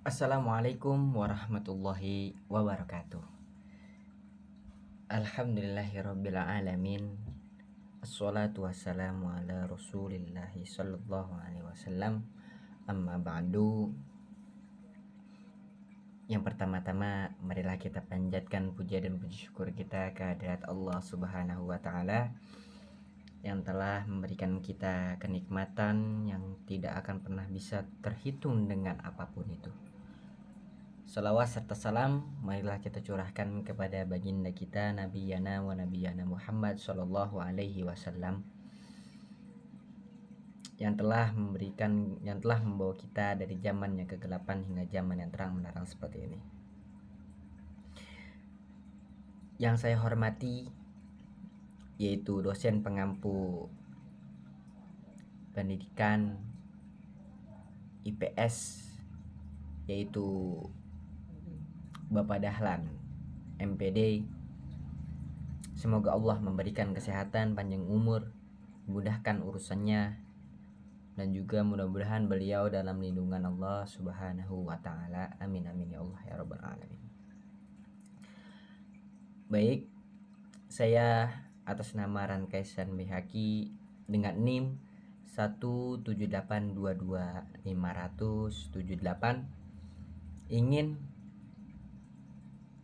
Assalamualaikum warahmatullahi wabarakatuh. Alhamdulillahirabbil alamin. Assalatu wassalamu ala Rasulillahi sallallahu alaihi wasallam. Amma ba'du. Yang pertama-tama marilah kita panjatkan puja dan puji syukur kita kehadirat Allah Subhanahu wa taala yang telah memberikan kita kenikmatan yang tidak akan pernah bisa terhitung dengan apapun itu. Salawat serta salam marilah kita curahkan kepada baginda kita Nabi Yana wa Nabi Yana Muhammad Sallallahu Alaihi Wasallam yang telah membawa kita dari zaman yang kegelapan hingga zaman yang terang benderang seperti ini. Yang saya hormati yaitu dosen pengampu pendidikan IPS yaitu Bapak Dahlan MPD. Semoga Allah memberikan kesehatan, panjang umur, mudahkan urusannya, dan juga mudah-mudahan beliau dalam lindungan Allah Subhanahu wa taala. Amin amin ya Allah ya rabbal alamin. Baik, saya atas nama Rankaisan Bihaki dengan NIM 17822-578 ingin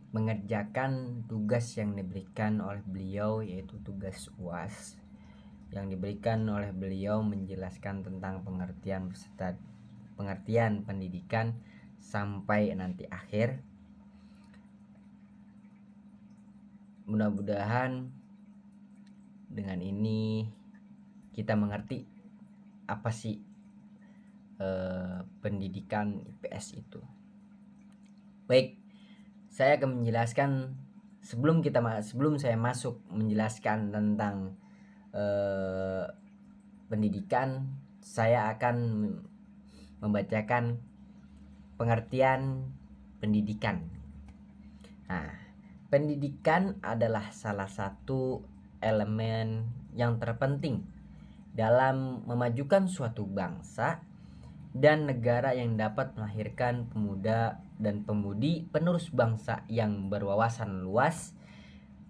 mengerjakan tugas yang diberikan oleh beliau, yaitu tugas UAS yang diberikan oleh beliau menjelaskan tentang pengertian pendidikan sampai nanti akhir. Mudah-mudahan dengan ini kita mengerti apa sih pendidikan IPS itu. Baik, saya akan menjelaskan sebelum saya masuk menjelaskan tentang pendidikan, saya akan membacakan pengertian pendidikan. Nah, pendidikan adalah salah satu elemen yang terpenting dalam memajukan suatu bangsa dan negara yang dapat melahirkan pemuda dan pemudi penerus bangsa yang berwawasan luas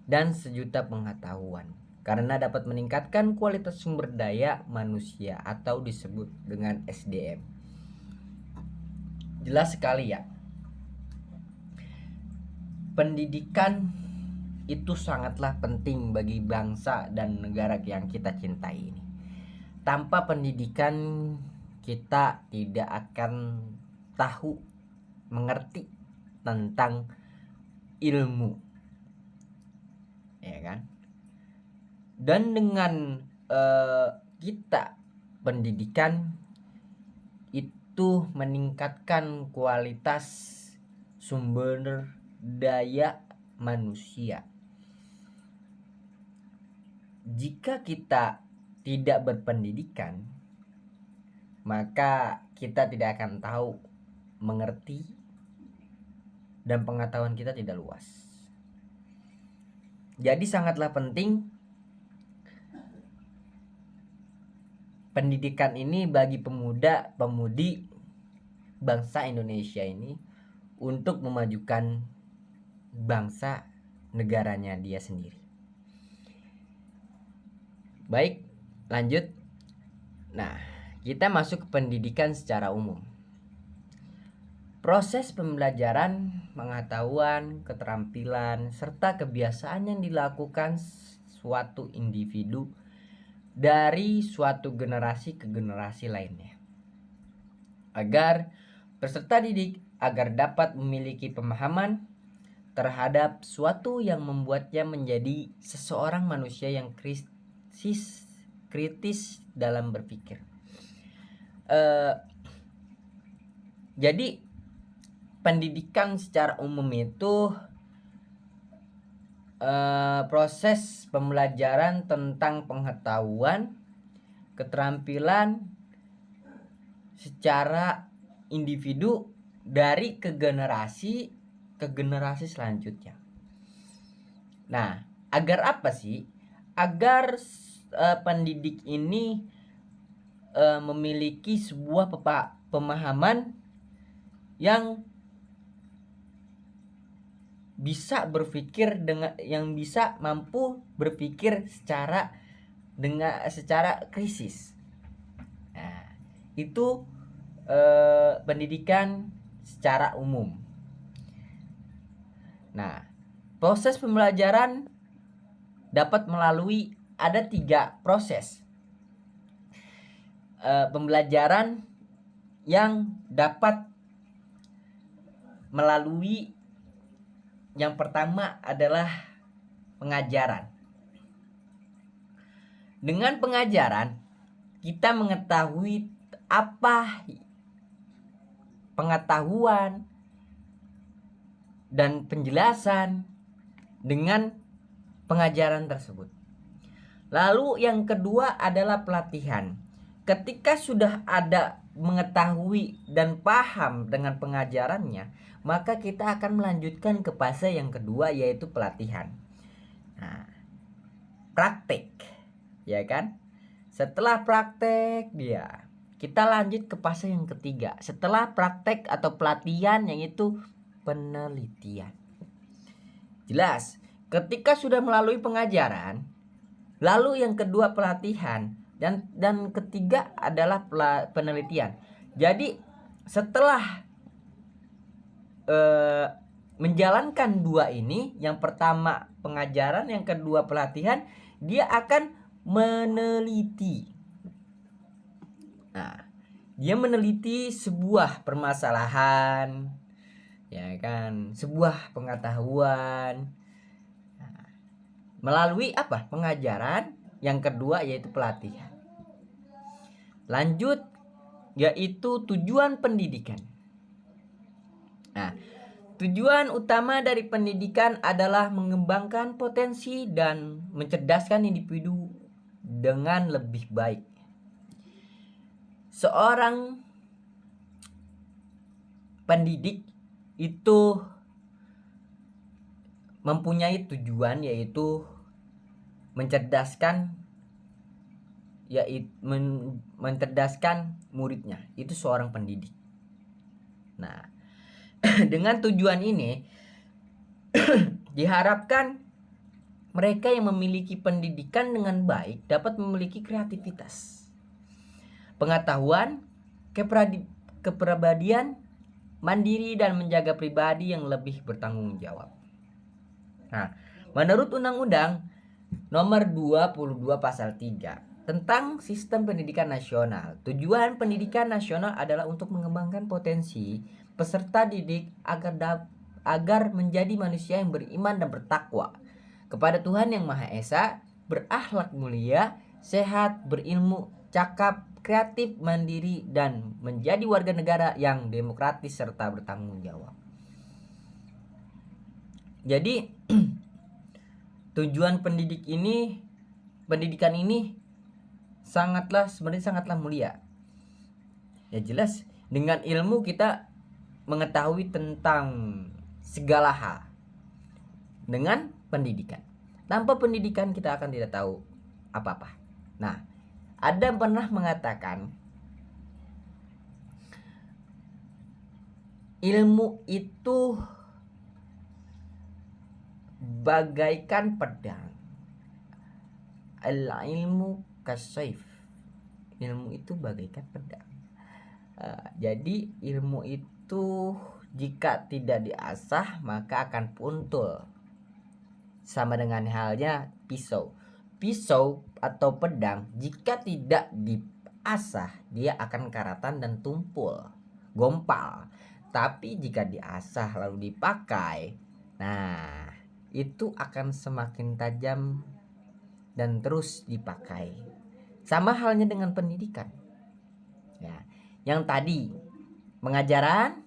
dan sejuta pengetahuan, karena dapat meningkatkan kualitas sumber daya manusia atau disebut dengan SDM. Jelas sekali ya, pendidikan itu sangatlah penting bagi bangsa dan negara yang kita cintai ini. Tanpa pendidikan kita tidak akan tahu, mengerti tentang ilmu, ya kan? Dan dengan kita pendidikan itu meningkatkan kualitas sumber daya manusia. Jika kita tidak berpendidikan, maka kita tidak akan tahu, mengerti, dan pengetahuan kita tidak luas. Jadi sangatlah penting pendidikan ini bagi pemuda pemudi bangsa Indonesia ini untuk memajukan bangsa negaranya dia sendiri. Baik, lanjut. Nah, kita masuk ke pendidikan secara umum. Proses pembelajaran, pengetahuan, keterampilan, serta kebiasaan yang dilakukan suatu individu dari suatu generasi ke generasi lainnya, agar peserta didik dapat memiliki pemahaman terhadap suatu yang membuatnya menjadi seseorang manusia yang kritis dalam berpikir. Jadi pendidikan secara umum itu proses pembelajaran tentang pengetahuan, keterampilan secara individu dari ke generasi selanjutnya. Nah, agar apa sih? Agar pendidik ini memiliki sebuah pemahaman yang bisa berpikir yang bisa mampu berpikir secara krisis. Nah, itu pendidikan secara umum. Nah, proses pembelajaran dapat melalui ada 3 proses pembelajaran yang dapat melalui. Yang pertama adalah pengajaran. Dengan pengajaran kita mengetahui apa pengetahuan dan penjelasan dengan pengajaran tersebut. Lalu yang kedua adalah pelatihan. Ketika sudah ada mengetahui dan paham dengan pengajarannya, maka kita akan melanjutkan ke fase yang kedua, yaitu pelatihan. Nah, praktek, ya kan? Setelah praktek kita lanjut ke fase yang ketiga. Setelah praktek atau pelatihan, yaitu penelitian. Jelas, ketika sudah melalui pengajaran, lalu yang kedua pelatihan, dan ketiga adalah penelitian. Jadi setelah menjalankan 2 ini, yang pertama pengajaran, yang kedua pelatihan, dia akan meneliti. Nah, dia meneliti sebuah permasalahan, ya kan, sebuah pengetahuan. Nah, melalui apa? Pengajaran, yang kedua yaitu pelatihan. Lanjut, yaitu tujuan pendidikan. Nah, tujuan utama dari pendidikan adalah mengembangkan potensi dan mencerdaskan individu dengan lebih baik. Seorang pendidik itu mempunyai tujuan, yaitu mencerdaskan muridnya. Itu seorang pendidik. Nah, dengan tujuan ini diharapkan mereka yang memiliki pendidikan dengan baik dapat memiliki kreativitas, pengetahuan, kepribadian, mandiri, dan menjaga pribadi yang lebih bertanggung jawab. Nah, menurut Undang-Undang Nomor 22 Pasal 3 tentang Sistem Pendidikan Nasional, tujuan pendidikan nasional adalah untuk mengembangkan potensi peserta didik agar menjadi manusia yang beriman dan bertakwa kepada Tuhan Yang Maha Esa, berakhlak mulia, sehat, berilmu, cakap, kreatif, mandiri, dan menjadi warga negara yang demokratis serta bertanggung jawab. Jadi tujuan pendidikan ini sebenarnya sangatlah mulia. Ya jelas, dengan ilmu kita mengetahui tentang segala hal. Dengan pendidikan, tanpa pendidikan kita akan tidak tahu apa-apa. Nah, ada pernah mengatakan ilmu itu bagaikan pedang. Al-ilmu kasaif. Ilmu itu bagaikan pedang. Jadi ilmu itu jika tidak diasah maka akan puntul. Sama dengan halnya pisau. Pisau atau pedang jika tidak diasah dia akan karatan dan tumpul, gompal. Tapi jika diasah lalu dipakai, nah itu akan semakin tajam dan terus dipakai. Sama halnya dengan pendidikan. Ya, yang tadi pengajaran,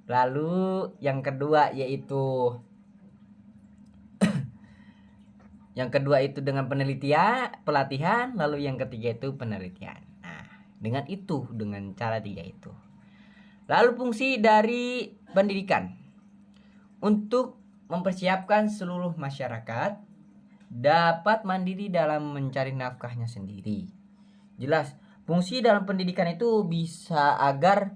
lalu yang kedua yaitu dengan pelatihan, lalu yang ketiga itu penelitian. Nah, dengan cara 3 itu. Lalu fungsi dari pendidikan untuk mempersiapkan seluruh masyarakat dapat mandiri dalam mencari nafkahnya sendiri. Jelas, fungsi dalam pendidikan itu bisa agar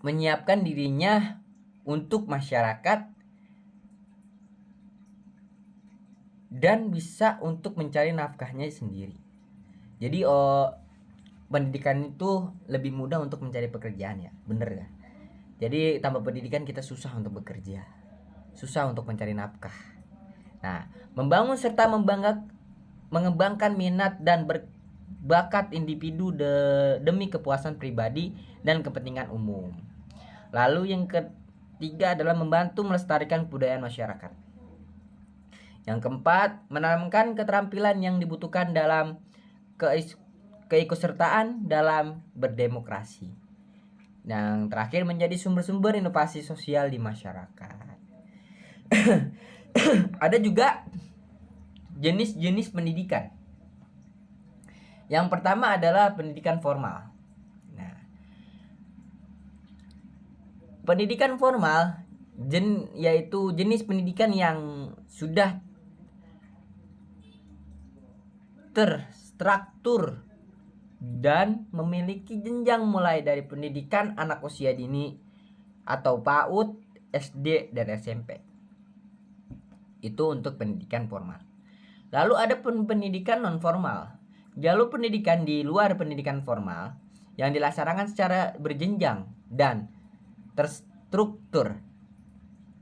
menyiapkan dirinya untuk masyarakat dan bisa untuk mencari nafkahnya sendiri. Jadi pendidikan itu lebih mudah untuk mencari pekerjaan ya, bener gak? Jadi tanpa pendidikan kita susah untuk bekerja, susah untuk mencari nafkah. Nah, membangun serta mengembangkan minat dan bakat individu demi kepuasan pribadi dan kepentingan umum. Lalu yang ketiga adalah membantu melestarikan kebudayaan masyarakat. Yang keempat, menanamkan keterampilan yang dibutuhkan dalam keikutsertaan dalam berdemokrasi. Yang terakhir, menjadi sumber-sumber inovasi sosial di masyarakat. Ada juga jenis-jenis pendidikan. Yang pertama adalah pendidikan formal. Nah, pendidikan formal yaitu jenis pendidikan yang sudah terstruktur dan memiliki jenjang mulai dari pendidikan anak usia dini atau PAUD, SD, dan SMP. Itu untuk pendidikan formal. Lalu ada pendidikan non formal, jalur pendidikan di luar pendidikan formal yang dilaksanakan secara berjenjang dan terstruktur.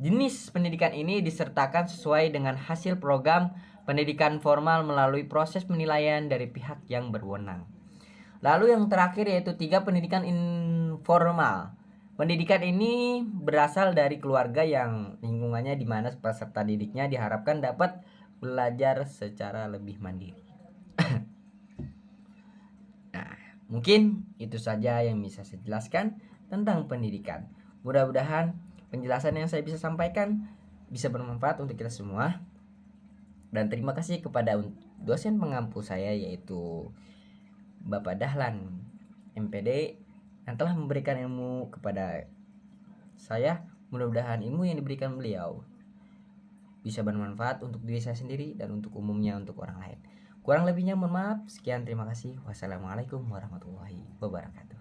Jenis pendidikan ini disertakan sesuai dengan hasil program pendidikan formal melalui proses penilaian dari pihak yang berwenang. Lalu yang terakhir yaitu 3, pendidikan informal. Pendidikan ini berasal dari keluarga yang lingkungannya di mana peserta didiknya diharapkan dapat belajar secara lebih mandiri. Nah, mungkin itu saja yang bisa saya jelaskan tentang pendidikan. Mudah-mudahan penjelasan yang saya bisa sampaikan bisa bermanfaat untuk kita semua. Dan terima kasih kepada dosen pengampu saya yaitu Bapak Dahlan MPD yang telah memberikan ilmu kepada saya. Mudah-mudahan ilmu yang diberikan beliau bisa bermanfaat untuk diri saya sendiri dan untuk umumnya untuk orang lain. Kurang lebihnya mohon maaf. Sekian, terima kasih. Wassalamualaikum warahmatullahi wabarakatuh.